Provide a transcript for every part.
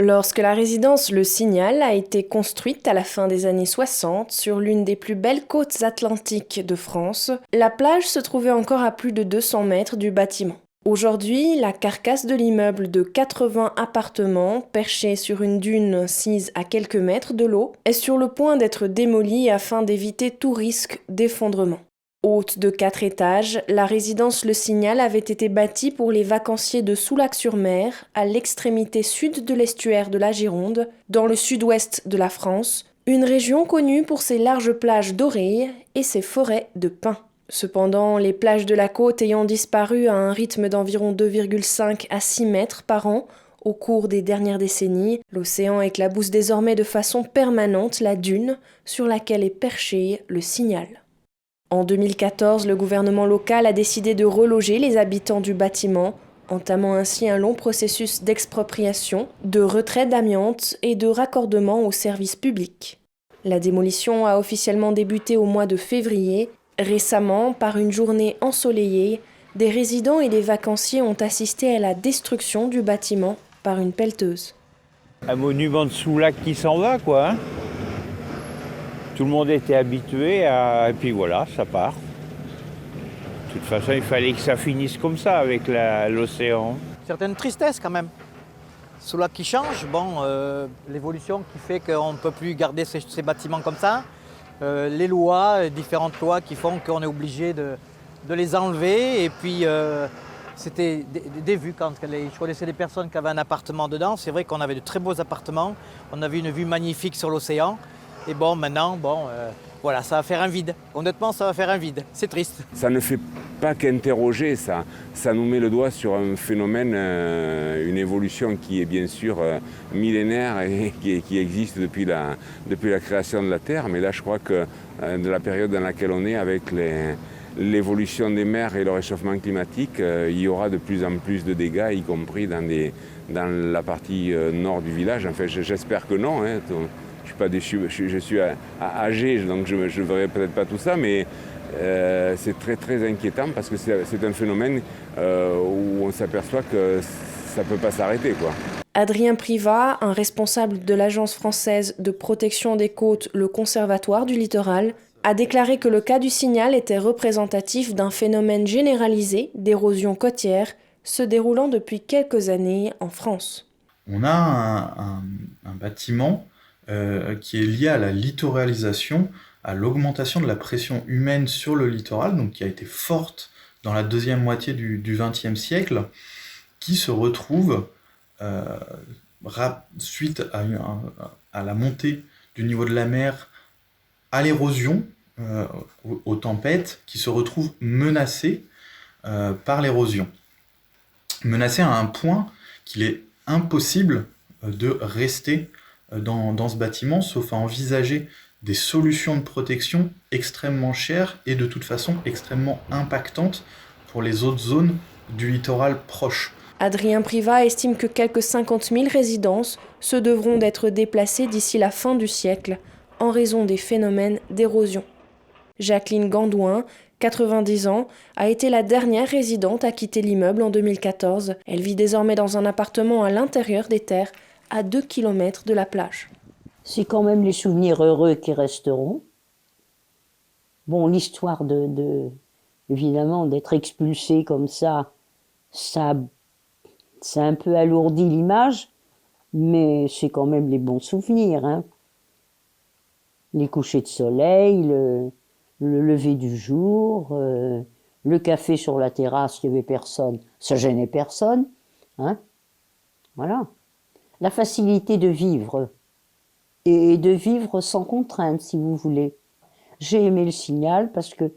Lorsque la résidence Le Signal a été construite à la fin des années 60 sur l'une des plus belles côtes atlantiques de France, la plage se trouvait encore à plus de 200 mètres du bâtiment. Aujourd'hui, la carcasse de l'immeuble de 80 appartements, perché sur une dune sise à quelques mètres de l'eau, est sur le point d'être démolie afin d'éviter tout risque d'effondrement. Haute de 4 étages, la résidence Le Signal avait été bâtie pour les vacanciers de Soulac-sur-Mer, à l'extrémité sud de l'estuaire de la Gironde, dans le sud-ouest de la France, une région connue pour ses larges plages d'oreilles et ses forêts de pins. Cependant, les plages de la côte ayant disparu à un rythme d'environ 2,5 à 6 mètres par an au cours des dernières décennies, l'océan éclabousse désormais de façon permanente la dune sur laquelle est perché Le Signal. En 2014, le gouvernement local a décidé de reloger les habitants du bâtiment, entamant ainsi un long processus d'expropriation, de retrait d'amiante et de raccordement aux services publics. La démolition a officiellement débuté au mois de février. Récemment, par une journée ensoleillée, des résidents et des vacanciers ont assisté à la destruction du bâtiment par une pelleteuse. Un monument de Soulac qui s'en va, quoi. Hein. Tout le monde était habitué à... Et puis voilà, ça part. De toute façon, il fallait que ça finisse comme ça avec l'océan. Certaine tristesse quand même. Soulac qui change, bon, l'évolution qui fait qu'on ne peut plus garder ces bâtiments comme ça. Les lois, différentes lois qui font qu'on est obligé de les enlever. Et puis, c'était des vues quand je connaissais des personnes qui avaient un appartement dedans. C'est vrai qu'on avait de très beaux appartements. On avait une vue magnifique sur l'océan. Et bon, maintenant, voilà, ça va faire un vide. Honnêtement, ça va faire un vide. C'est triste. Ça ne fait pas qu'interroger, ça nous met le doigt sur un phénomène, une évolution qui est bien sûr millénaire et qui existe depuis la création de la Terre. Mais là, je crois que de la période dans laquelle on est, avec l'évolution des mers et le réchauffement climatique, il y aura de plus en plus de dégâts, y compris dans la partie nord du village. Enfin, j'espère que non. Hein. Je suis pas déçu, je suis âgé, donc je ne verrai peut-être pas tout ça, mais c'est très très inquiétant parce que c'est un phénomène où on s'aperçoit que ça ne peut pas s'arrêter, quoi. Adrien Privat, un responsable de l'Agence française de protection des côtes, le Conservatoire du littoral, a déclaré que le cas du Signal était représentatif d'un phénomène généralisé d'érosion côtière se déroulant depuis quelques années en France. On a un bâtiment qui est lié à la littoralisation, à l'augmentation de la pression humaine sur le littoral, donc qui a été forte dans la deuxième moitié du XXe siècle, qui se retrouve suite à la montée du niveau de la mer, à l'érosion, aux tempêtes, qui se retrouve menacée par l'érosion. Menacée à un point qu'il est impossible de rester dans ce bâtiment, sauf à envisager des solutions de protection extrêmement chères et de toute façon extrêmement impactantes pour les autres zones du littoral proche. Adrien Privat estime que quelques 50 000 résidences se devront d'être déplacées d'ici la fin du siècle en raison des phénomènes d'érosion. Jacqueline Gandouin, 90 ans, a été la dernière résidente à quitter l'immeuble en 2014. Elle vit désormais dans un appartement à l'intérieur des terres, à 2 km de la plage. C'est quand même les souvenirs heureux qui resteront. Bon, l'histoire évidemment, d'être expulsé comme ça a un peu alourdi l'image, mais c'est quand même les bons souvenirs. Hein. Les couchers de soleil, le lever du jour, le café sur la terrasse, il n'y avait personne, ça gênait personne. Hein. Voilà. La facilité de vivre, et de vivre sans contrainte, si vous voulez. J'ai aimé le Signal parce que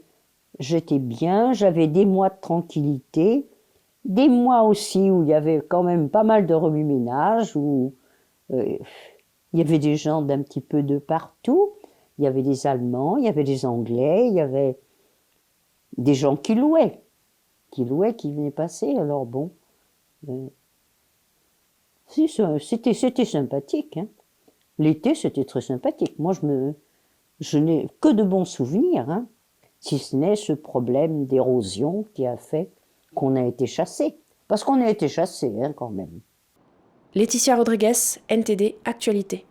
j'étais bien, j'avais des mois de tranquillité, des mois aussi où il y avait quand même pas mal de remue-ménage, où il y avait des gens d'un petit peu de partout, il y avait des Allemands, il y avait des Anglais, il y avait des gens qui louaient, qui venaient passer, alors bon... C'était sympathique. Hein. L'été, c'était très sympathique. Moi, je n'ai que de bons souvenirs, hein, si ce n'est ce problème d'érosion qui a fait qu'on a été chassés. Parce qu'on a été chassés, hein, quand même. Laetitia Rodriguez, NTD Actualité.